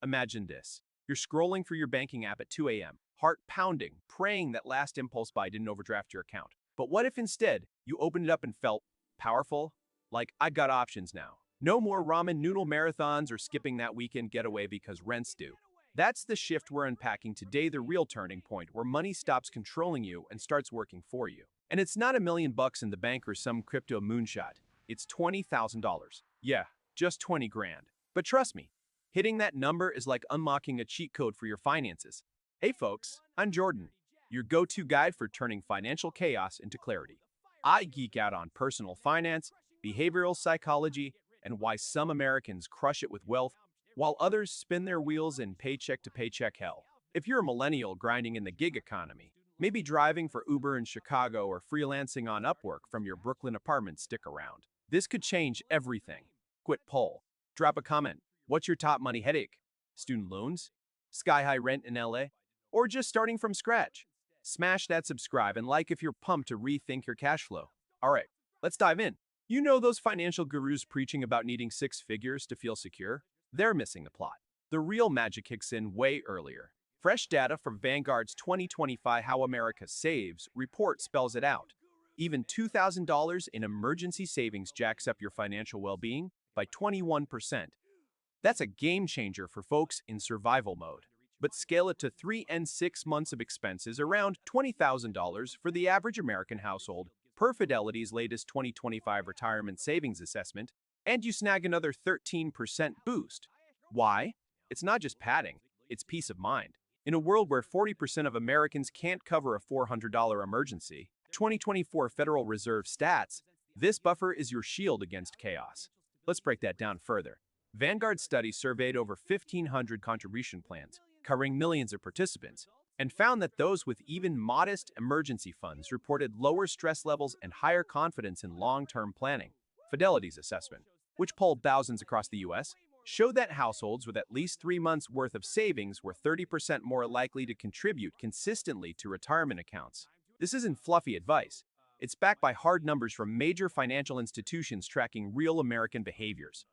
Imagine this. You're scrolling through your banking app at 2 a.m., heart pounding, praying that last impulse buy didn't overdraft your account. But what if instead you opened it up and felt powerful? Like, I got options now. No more ramen noodle marathons or skipping that weekend getaway because rent's due. That's the shift we're unpacking today, the real turning point where money stops controlling you and starts working for you. And it's not $1 million in the bank or some crypto moonshot. It's $20,000. Yeah, just 20 grand. But trust me, hitting that number is like unlocking a cheat code for your finances. Hey folks, I'm Jordan, your go-to guide for turning financial chaos into clarity. I geek out on personal finance, behavioral psychology, and why some Americans crush it with wealth while others spin their wheels in paycheck-to-paycheck hell. If you're a millennial grinding in the gig economy, maybe driving for Uber in Chicago or freelancing on Upwork from your Brooklyn apartment, stick around. This could change everything. Quit poll. Drop a comment. What's your top money headache? Student loans? Sky-high rent in LA? Or just starting from scratch? Smash that subscribe and like if you're pumped to rethink your cash flow. All right, let's dive in. You know those financial gurus preaching about needing 6 figures to feel secure? They're missing the plot. The real magic kicks in way earlier. Fresh data from Vanguard's 2025 How America Saves report spells it out. Even $2,000 in emergency savings jacks up your financial well-being by 21%. That's a game changer for folks in survival mode. But scale it to 3 and 6 months of expenses, around $20,000 for the average American household, per Fidelity's latest 2025 retirement savings assessment, and you snag another 13% boost. Why? It's not just padding, it's peace of mind. In a world where 40% of Americans can't cover a $400 emergency, 2024 Federal Reserve stats, this buffer is your shield against chaos. Let's break that down further. Vanguard study surveyed over 1,500 contribution plans, covering millions of participants, and found that those with even modest emergency funds reported lower stress levels and higher confidence in long-term planning. Fidelity's assessment, which polled thousands across the U.S., showed that households with at least 3 months' worth of savings were 30% more likely to contribute consistently to retirement accounts. This isn't fluffy advice. It's backed by hard numbers from major financial institutions tracking real American behaviors.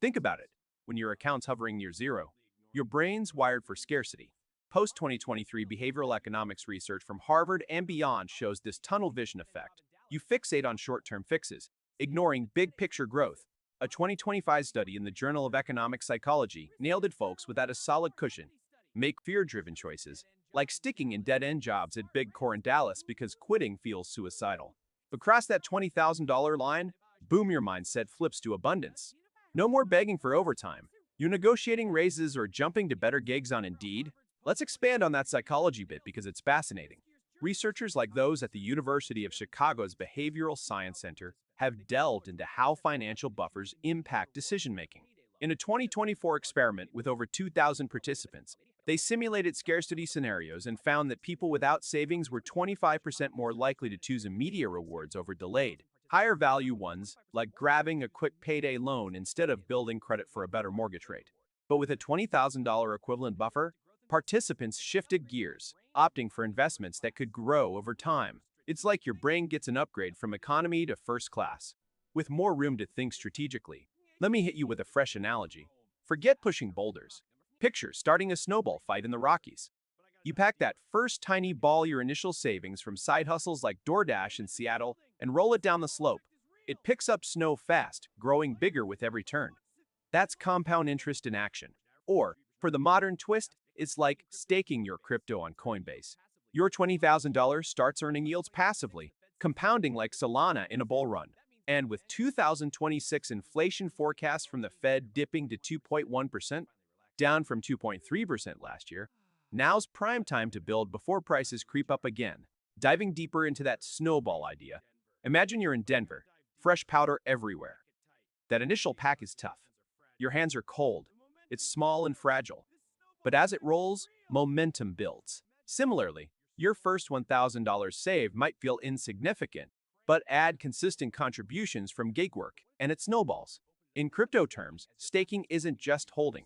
Think about it. When your account's hovering near zero, your brain's wired for scarcity. Post-2023 behavioral economics research from Harvard and beyond shows this tunnel vision effect. You fixate on short-term fixes, ignoring big-picture growth. A 2025 study in the Journal of Economic Psychology nailed it. Folks without a solid cushion make fear-driven choices, like sticking in dead-end jobs at Big Core in Dallas because quitting feels suicidal. But cross that $20,000 line, boom, your mindset flips to abundance. No more begging for overtime. You negotiating raises or jumping to better gigs on Indeed? Let's expand on that psychology bit because it's fascinating. Researchers like those at the University of Chicago's Behavioral Science Center have delved into how financial buffers impact decision-making. In a 2024 experiment with over 2,000 participants, they simulated scarcity scenarios and found that people without savings were 25% more likely to choose immediate rewards over delayed, higher-value ones, like grabbing a quick payday loan instead of building credit for a better mortgage rate. But with a $20,000 equivalent buffer, participants shifted gears, opting for investments that could grow over time. It's like your brain gets an upgrade from economy to first class, with more room to think strategically. Let me hit you with a fresh analogy. Forget pushing boulders. Picture starting a snowball fight in the Rockies. You pack that first tiny ball, your initial savings from side hustles like DoorDash in Seattle, and roll it down the slope. It picks up snow fast, growing bigger with every turn. That's compound interest in action. Or, for the modern twist, it's like staking your crypto on Coinbase. Your $20,000 starts earning yields passively, compounding like Solana in a bull run. And with 2026 inflation forecasts from the Fed dipping to 2.1%, down from 2.3% last year, now's prime time to build before prices creep up again. Diving deeper into that snowball idea, imagine you're in Denver, fresh powder everywhere. That initial pack is tough. Your hands are cold. It's small and fragile. But as it rolls, momentum builds. Similarly, your first $1,000 saved might feel insignificant, but add consistent contributions from gig work, and it snowballs. In crypto terms, staking isn't just holding.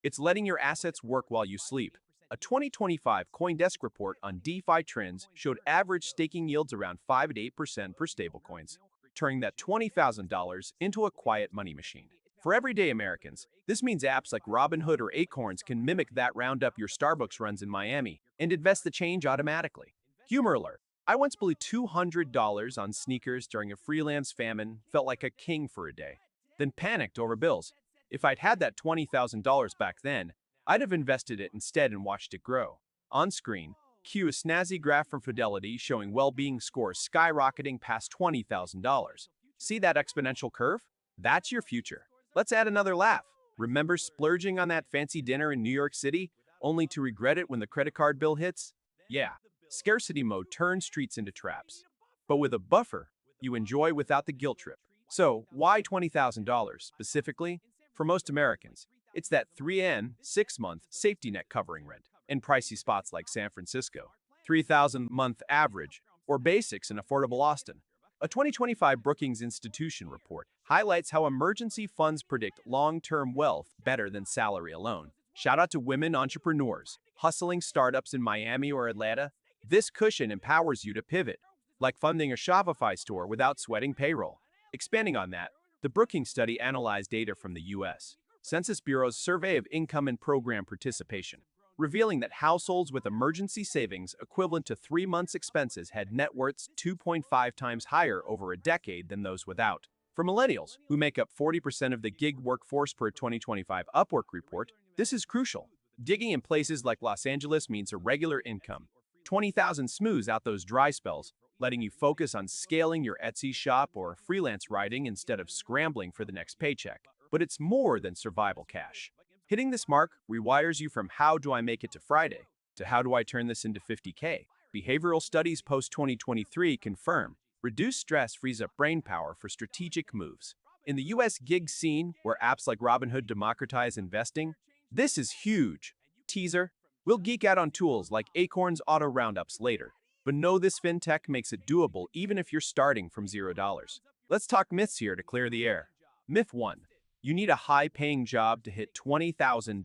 It's letting your assets work while you sleep. A 2025 CoinDesk report on DeFi trends showed average staking yields around 5 to 8% per stablecoins, turning that $20,000 into a quiet money machine. For everyday Americans, this means apps like Robinhood or Acorns can mimic that round up your Starbucks runs in Miami and invest the change automatically. Humor alert. I once blew $200 on sneakers during a freelance famine, felt like a king for a day. Then panicked over bills. If I'd had that $20,000 back then, I'd have invested it instead and watched it grow. On screen, cue a snazzy graph from Fidelity showing well-being scores skyrocketing past $20,000. See that exponential curve? That's your future. Let's add another laugh. Remember splurging on that fancy dinner in New York City, only to regret it when the credit card bill hits? Yeah, scarcity mode turns streets into traps. But with a buffer, you enjoy without the guilt trip. So, why $20,000 specifically? For most Americans, it's that 3N 6-month safety net covering rent in pricey spots like San Francisco, 3,000 month average, or basics in affordable Austin. A 2025 Brookings Institution report highlights how emergency funds predict long-term wealth better than salary alone. Shout out to women entrepreneurs, hustling startups in Miami or Atlanta. This cushion empowers you to pivot, like funding a Shopify store without sweating payroll. Expanding on that, the Brookings study analyzed data from the U.S. Census Bureau's survey of income and program participation, revealing that households with emergency savings equivalent to 3 months' expenses had net worths 2.5 times higher over a decade than those without. For millennials, who make up 40% of the gig workforce per 2025 Upwork report, this is crucial. Digging in places like Los Angeles means a regular income. 20,000 smooths out those dry spells, letting you focus on scaling your Etsy shop or freelance writing instead of scrambling for the next paycheck. But it's more than survival cash. Hitting this mark rewires you from how do I make it to Friday to how do I turn this into 50K. Behavioral studies post-2023 confirm reduced stress frees up brain power for strategic moves. In the US gig scene, where apps like Robinhood democratize investing, this is huge. Teaser, we'll geek out on tools like Acorns Auto Roundups later, but know this fintech makes it doable even if you're starting from $0. Let's talk myths here to clear the air. Myth 1. You need a high-paying job to hit $20,000.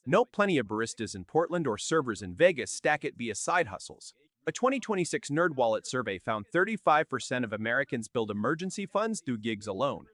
Note plenty of baristas in Portland or servers in Vegas stack it via side hustles. A 2026 NerdWallet survey found 35% of Americans build emergency funds through gigs alone.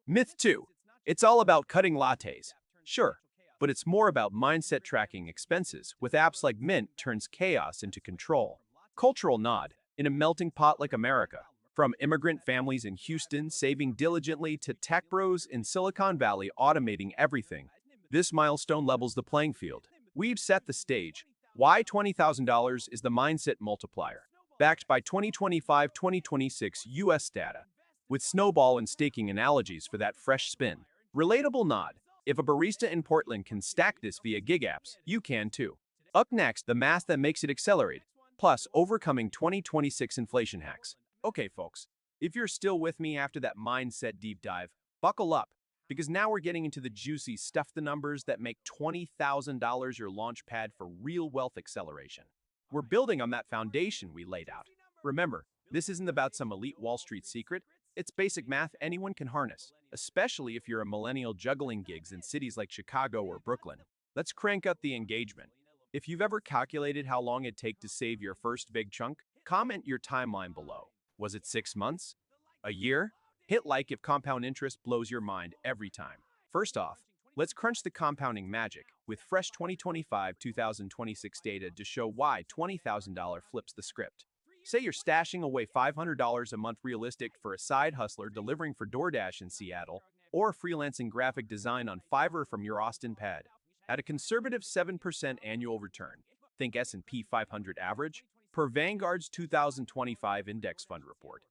Myth 2. It's all about cutting lattes. Sure, but it's more about mindset tracking expenses, with apps like Mint turns chaos into control. Cultural nod. In a melting pot like America, from immigrant families in Houston saving diligently to tech bros in Silicon Valley automating everything, this milestone levels the playing field. We've set the stage. Why $20,000 is the mindset multiplier, backed by 2025-2026 US data, with snowball and staking analogies for that fresh spin. Relatable nod. If a barista in Portland can stack this via gig apps, you can too. Up next, the math that makes it accelerate, plus overcoming 2026 inflation hacks. Okay, folks, if you're still with me after that mindset deep dive, buckle up, because now we're getting into the juicy stuff the numbers that make $20,000 your launch pad for real wealth acceleration. We're building on that foundation we laid out. Remember, this isn't about some elite Wall Street secret. It's basic math anyone can harness, especially if you're a millennial juggling gigs in cities like Chicago or Brooklyn. Let's crank up the engagement. If you've ever calculated how long it'd take to save your first big chunk, comment your timeline below. Was it 6 months? A year? Hit like if compound interest blows your mind every time. First off, let's crunch the compounding magic with fresh 2025-2026 data to show why $20,000 flips the script. Say you're stashing away $500 a month realistic for a side hustler delivering for DoorDash in Seattle, or freelancing graphic design on Fiverr from your Austin pad. At a conservative 7% annual return, think S&P 500 average, per Vanguard's 2025 Index Fund report.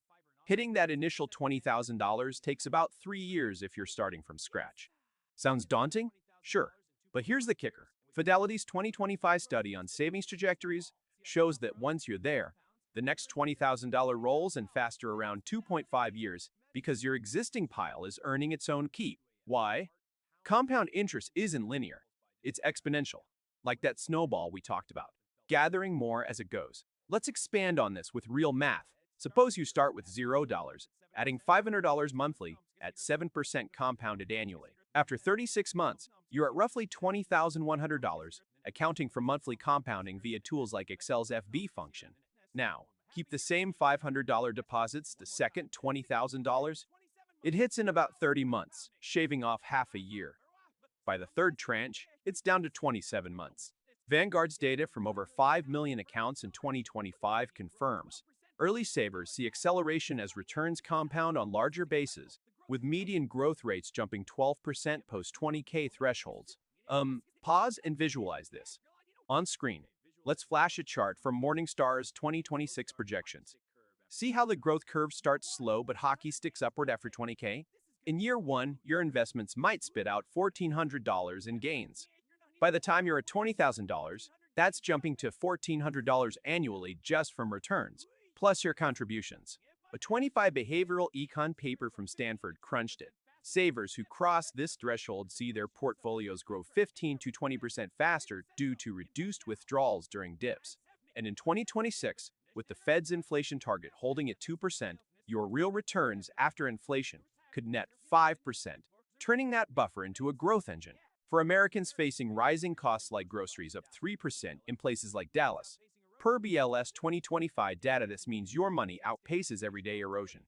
Hitting that initial $20,000 takes about 3 years if you're starting from scratch. Sounds daunting? Sure. But here's the kicker. Fidelity's 2025 study on savings trajectories shows that once you're there, the next $20,000 rolls in faster around 2.5 years because your existing pile is earning its own keep. Why? Compound interest isn't linear. It's exponential, like that snowball we talked about, gathering more as it goes. Let's expand on this with real math. Suppose you start with $0, adding $500 monthly at 7% compounded annually. After 36 months, you're at roughly $20,100, accounting for monthly compounding via tools like Excel's FB function. Now, keep the same $500 deposits the second $20,000. It hits in about 30 months, shaving off half a year. By the third tranche, it's down to 27 months. Vanguard's data from over 5 million accounts in 2025 confirms early savers see acceleration as returns compound on larger bases, with median growth rates jumping 12% post 20K thresholds. Pause and visualize this. On screen, let's flash a chart from Morningstar's 2026 projections. See how the growth curve starts slow but hockey sticks upward after 20K? In year one, your investments might spit out $1,400 in gains. By the time you're at $20,000, that's jumping to $1,400 annually just from returns, plus your contributions. A 25 behavioral econ paper from Stanford crunched it. Savers who cross this threshold see their portfolios grow 15 to 20% faster due to reduced withdrawals during dips. And in 2026, with the Fed's inflation target holding at 2%, your real returns after inflation could net 5%, turning that buffer into a growth engine. For Americans facing rising costs like groceries up 3% in places like Dallas, per BLS 2025 data, this means your money outpaces everyday erosion.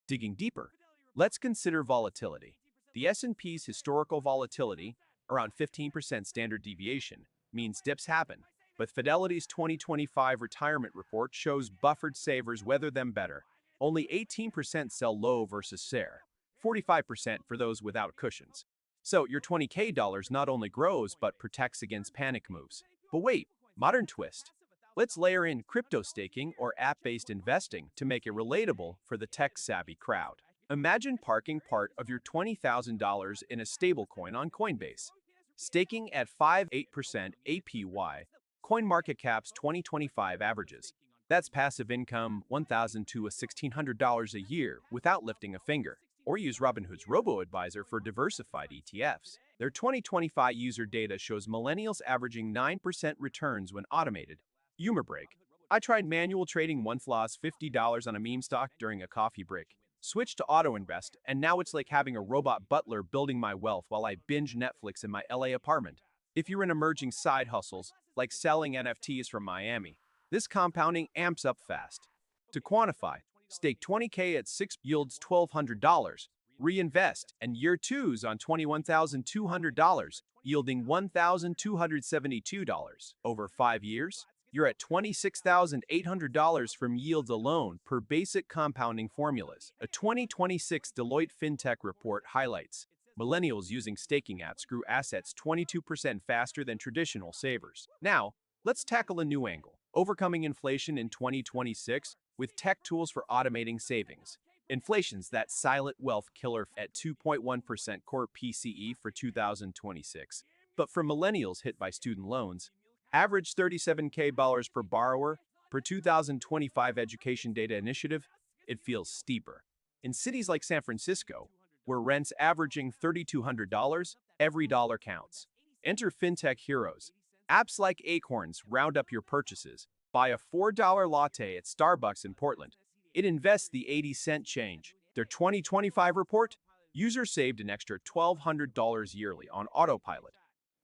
Digging deeper, let's consider volatility. The S&P's historical volatility, around 15% standard deviation, means dips happen, but Fidelity's 2025 retirement report shows buffered savers weather them better. Only 18% sell low versus SARE, 45% for those without cushions. So your 20K dollars not only grows but protects against panic moves. But wait, modern twist. Let's layer in crypto staking or app-based investing to make it relatable for the tech-savvy crowd. Imagine parking part of your $20,000 in a stablecoin on Coinbase. Staking at 5.8% APY, CoinMarketCap's 2025 averages. That's passive income $1,000 to $1,600 a year without lifting a finger. Or use Robinhood's robo-advisor for diversified ETFs. Their 2025 user data shows millennials averaging 9% returns when automated. Humor break. I tried manual trading once, lost $50 on a meme stock during a coffee break. Switched to auto invest, and now it's like having a robot butler building my wealth while I binge Netflix in my LA apartment. If you're in emerging side hustles, like selling NFTs from Miami, this compounding amps up fast. To quantify, stake 20K at 6 yields $1,200. Reinvest, and year two's on $21,200, yielding $1,272. Over 5 years, you're at $26,800 from yields alone per basic compounding formulas. A 2026 Deloitte FinTech report highlights millennials using staking apps grew assets 22% faster than traditional savers. Now, let's tackle a new angle: overcoming inflation in 2026 with tech tools for automating savings. Inflation's that silent wealth killer at 2.1% core PCE for 2026. But for millennials hit by student loans, average $37K per borrower per 2025 Education Data Initiative, it feels steeper. In cities like San Francisco, where rent's averaging $3,200, every dollar counts. Enter fintech heroes. Apps like Acorns round up your purchases. Buy a $4 latte at Starbucks in Portland. It invests the 80-cent change. Their 2025 report? Users saved an extra $1,200 yearly on autopilot.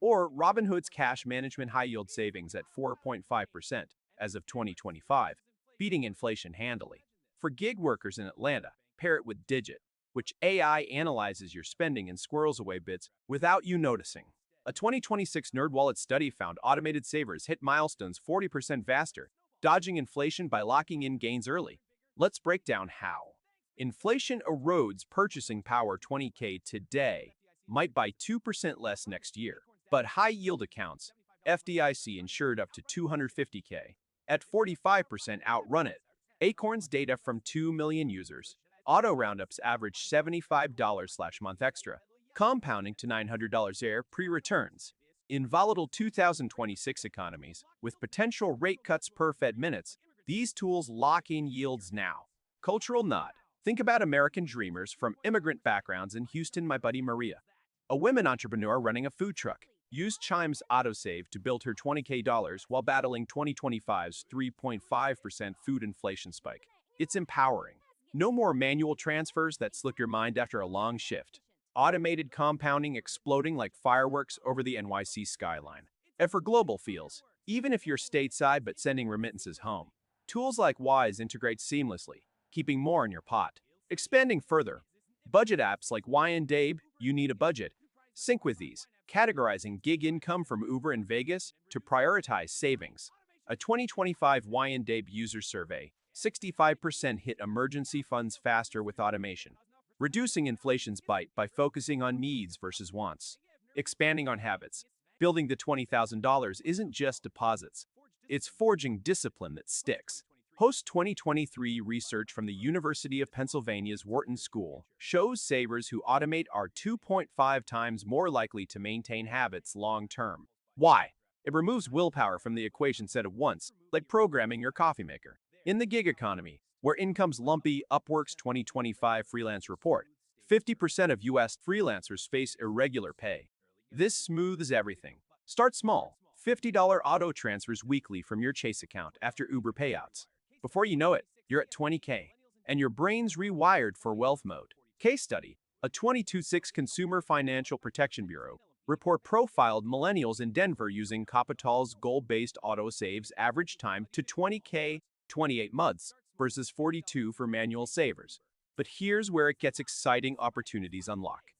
Or Robinhood's cash management high-yield savings at 4.5% as of 2025, beating inflation handily. For gig workers in Atlanta, pair it with Digit, which AI analyzes your spending and squirrels away bits without you noticing. A 2026 NerdWallet study found automated savers hit milestones 40% faster, dodging inflation by locking in gains early. Let's break down how. Inflation erodes purchasing power. 20K today might buy 2% less next year. But high-yield accounts, FDIC insured up to $250K, at 45% outrun it. Acorns data from 2 million users. Auto roundups average $75/month extra, compounding to $900 air pre-returns. In volatile 2026 economies, with potential rate cuts per Fed minutes, these tools lock in yields now. Cultural nod. Think about American dreamers from immigrant backgrounds in Houston. My buddy Maria, a women entrepreneur running a food truck, used Chime's autosave to build her 20K dollars while battling 2025's 3.5% food inflation spike. It's empowering. No more manual transfers that slip your mind after a long shift. Automated compounding exploding like fireworks over the NYC skyline. And for global feels, even if you're stateside but sending remittances home, tools like Wise integrate seamlessly, keeping more in your pot. Expanding further, Budget apps like Dabe, You Need a Budget, sync with these, categorizing gig income from Uber and Vegas to prioritize savings. A 2025 Dabe user survey, 65% hit emergency funds faster with automation, reducing inflation's bite by focusing on needs versus wants. Expanding on habits, building the $20,000 isn't just deposits, it's forging discipline that sticks. Post 2023 research from the University of Pennsylvania's Wharton School shows savers who automate are 2.5 times more likely to maintain habits long term. Why? It removes willpower from the equation set at once, like programming your coffee maker. In the gig economy, where income's lumpy, Upwork's 2025 freelance report, 50% of U.S. freelancers face irregular pay. This smooths everything. Start small. $50 auto transfers weekly from your Chase account after Uber payouts. Before you know it, you're at 20K, and your brain's rewired for wealth mode. Case study, a 22/6 Consumer Financial Protection Bureau report profiled millennials in Denver using Capital's goal-based auto saves average time to 20K, 28 months, versus 42 for manual savers. But here's where it gets exciting: opportunities unlock.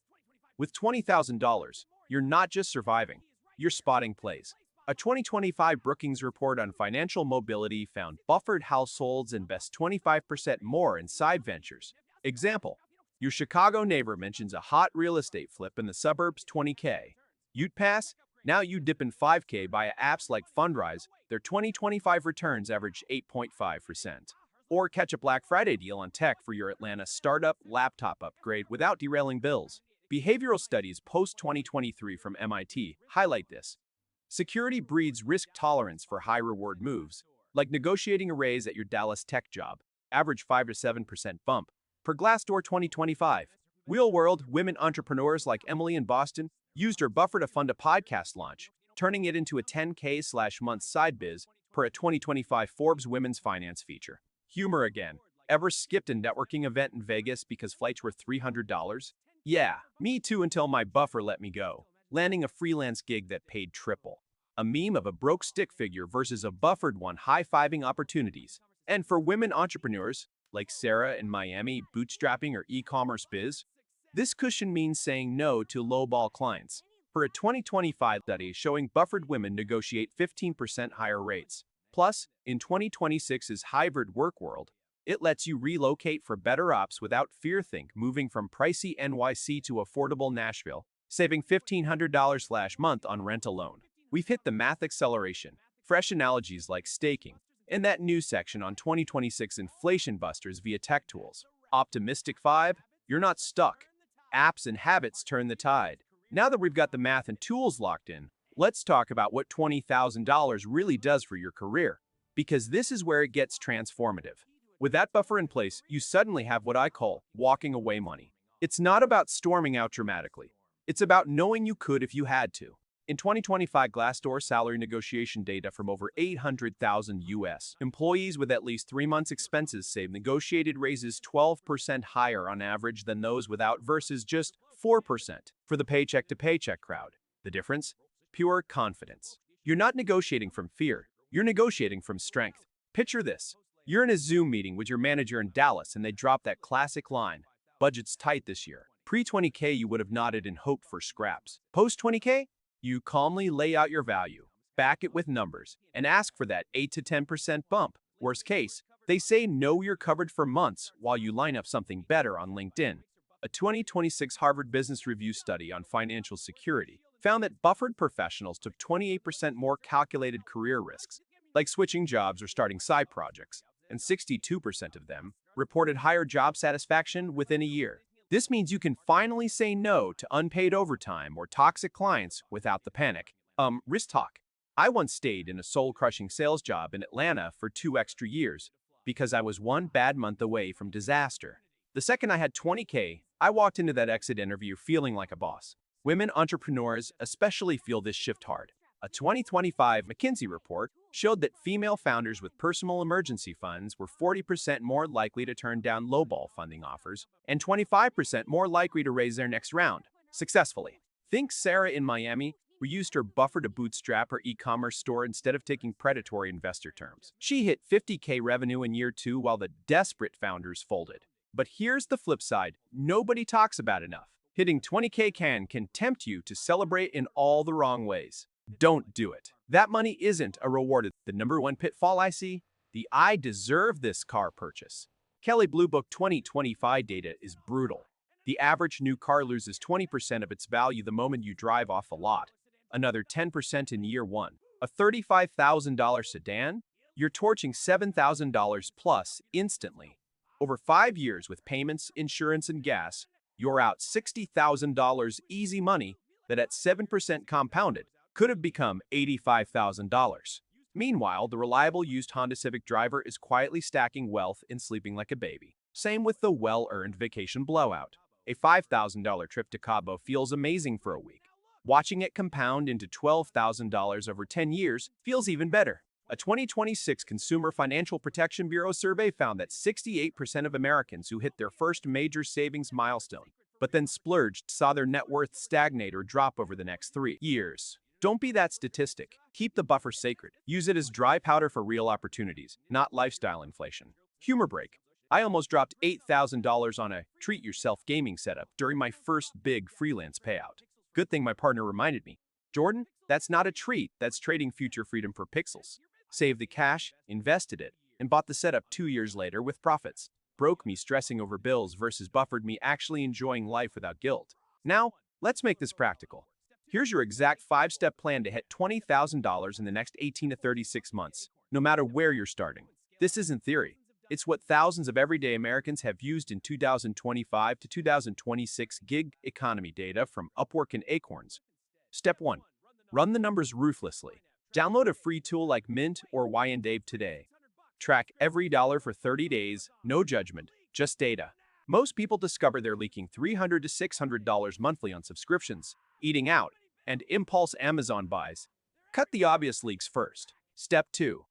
With $20,000, you're not just surviving, you're spotting plays. A 2025 Brookings report on financial mobility found buffered households invest 25% more in side ventures. Example, your Chicago neighbor mentions a hot real estate flip in the suburbs, 20K. You'd pass? Now you dip in 5K via apps like Fundrise. Their 2025 returns average 8.5%. Or catch a Black Friday deal on tech for your Atlanta startup laptop upgrade without derailing bills. Behavioral studies post-2023 from MIT highlight this. Security breeds risk tolerance for high-reward moves, like negotiating a raise at your Dallas tech job, average 5 to 7% bump, per Glassdoor 2025. Real-world women entrepreneurs like Emily in Boston used her buffer to fund a podcast launch, turning it into a 10K/month side biz per a 2025 Forbes Women's Finance feature. Humor again. Ever skipped a networking event in Vegas because flights were $300? Yeah, me too, until my buffer let me go, landing a freelance gig that paid triple. A meme of a broke stick figure versus a buffered one high-fiving opportunities. And for women entrepreneurs, like Sarah in Miami bootstrapping her e-commerce biz, this cushion means saying no to lowball clients. For a 2025 study showing buffered women negotiate 15% higher rates. Plus, in 2026's hybrid work world, it lets you relocate for better ops without fear. Think moving from pricey NYC to affordable Nashville, saving $1,500/month on rent alone. We've hit the math acceleration. Fresh analogies like staking. In that news section on 2026 inflation busters via tech tools. Optimistic 5, you're not stuck. Apps and habits turn the tide. Now that we've got the math and tools locked in, let's talk about what $20,000 really does for your career. Because this is where it gets transformative. With that buffer in place, you suddenly have what I call walking away money. It's not about storming out dramatically. It's about knowing you could if you had to. In 2025 Glassdoor salary negotiation data from over 800,000 U.S. employees with at least 3 months' expenses saved negotiated raises 12% higher on average than those without versus just 4% for the paycheck-to-paycheck crowd. The difference? Pure confidence. You're not negotiating from fear. You're negotiating from strength. Picture this. You're in a Zoom meeting with your manager in Dallas and they drop that classic line, "Budget's tight this year." Pre-20K, you would have nodded and hoped for scraps. Post-20K? You calmly lay out your value, back it with numbers, and ask for that 8 to 10% bump. Worst case, they say no, you're covered for months while you line up something better on LinkedIn. A 2026 Harvard Business Review study on financial security found that buffered professionals took 28% more calculated career risks, like switching jobs or starting side projects, and 62% of them reported higher job satisfaction within a year. This means you can finally say no to unpaid overtime or toxic clients without the panic. Risk talk. I once stayed in a soul-crushing sales job in Atlanta for 2 extra years because I was one bad month away from disaster. The second I had 20K, I walked into that exit interview feeling like a boss. Women entrepreneurs especially feel this shift hard. A 2025 McKinsey report showed that female founders with personal emergency funds were 40% more likely to turn down lowball funding offers and 25% more likely to raise their next round successfully. Think Sarah in Miami, who used her buffer to bootstrap her e-commerce store instead of taking predatory investor terms. She hit 50K revenue in year 2 while the desperate founders folded. But here's the flip side nobody talks about enough. Hitting 20K can tempt you to celebrate in all the wrong ways. Don't do it. That money isn't a reward. The number one pitfall I see? The I deserve this car purchase. Kelley Blue Book 2025 data is brutal. The average new car loses 20% of its value the moment you drive off the lot, another 10% in year one. A $35,000 sedan? You're torching $7,000 plus instantly. Over 5 years with payments, insurance, and gas, you're out $60,000 easy money that at 7% compounded could have become $85,000. Meanwhile, the reliable used Honda Civic driver is quietly stacking wealth and sleeping like a baby. Same with the well-earned vacation blowout. A $5,000 trip to Cabo feels amazing for a week. Watching it compound into $12,000 over 10 years feels even better. A 2026 Consumer Financial Protection Bureau survey found that 68% of Americans who hit their first major savings milestone, but then splurged, saw their net worth stagnate or drop over the next 3 years. Don't be that statistic. Keep the buffer sacred. Use it as dry powder for real opportunities, not lifestyle inflation. Humor break. I almost dropped $8,000 on a treat-yourself gaming setup during my first big freelance payout. Good thing my partner reminded me. Jordan, that's not a treat, that's trading future freedom for pixels. Saved the cash, invested it, and bought the setup 2 years later with profits. Broke me stressing over bills versus buffered me actually enjoying life without guilt. Now, let's make this practical. Here's your exact 5-step plan to hit $20,000 in the next 18 to 36 months, no matter where you're starting. This isn't theory. It's what thousands of everyday Americans have used in 2025 to 2026 gig economy data from Upwork and Acorns. Step 1. Run the numbers ruthlessly. Download a free tool like Mint or Dave today. Track every dollar for 30 days, no judgment, just data. Most people discover they're leaking $300 to $600 monthly on subscriptions, eating out, and impulse Amazon buys. Cut the obvious leaks first. Step 2.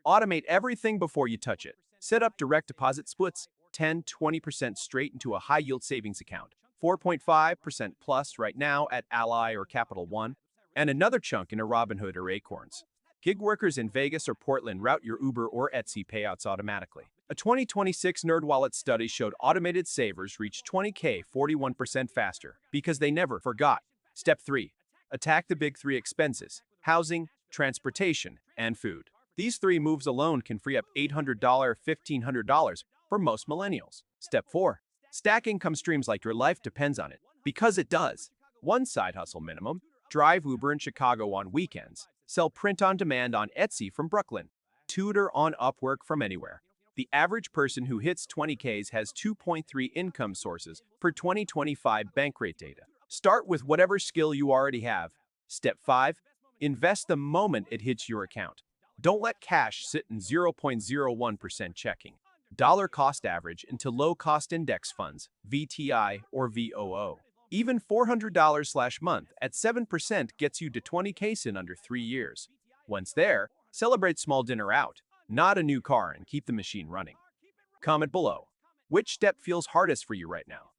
Automate everything before you touch it. Set up direct deposit splits, 10-20% straight into a high-yield savings account, 4.5% plus right now at Ally or Capital One, and another chunk in a Robinhood or Acorns. Gig workers in Vegas or Portland route your Uber or Etsy payouts automatically. A 2026 NerdWallet study showed automated savers reach 20K 41% faster because they never forgot. Step 3. Attack the big 3 expenses: housing, transportation, and food. These 3 moves alone can free up $800, $1,500 for most millennials. Step 4. Stack income streams like your life depends on it, because it does. 1 side hustle minimum: drive Uber in Chicago on weekends, sell print on demand on Etsy from Brooklyn, tutor on Upwork from anywhere. The average person who hits 20Ks has 2.3 income sources for 2025 bank rate data. Start with whatever skill you already have. Step 5. Invest the moment it hits your account. Don't let cash sit in 0.01% checking. Dollar cost average into low-cost index funds, VTI or VOO. Even $400/month at 7% gets you to 20Ks in under 3 years. Once there, celebrate small dinner out, not a new car, and keep the machine running. Comment below. Which step feels hardest for you right now?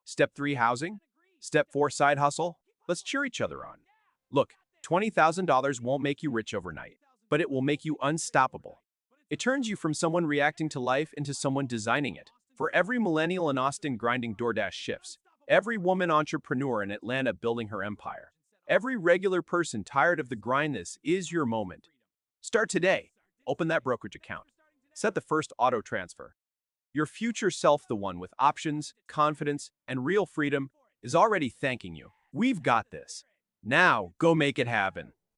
Step 3, housing? Step 4, side hustle? Let's cheer each other on. Look, $20,000 won't make you rich overnight, but it will make you unstoppable. It turns you from someone reacting to life into someone designing it. For every millennial in Austin grinding DoorDash shifts, every woman entrepreneur in Atlanta building her empire, every regular person tired of the grind, this is your moment. Start today. Open that brokerage account. Set the first auto transfer. Your future self, the one with options, confidence, and real freedom, is already thanking you. We've got this. Now, go make it happen.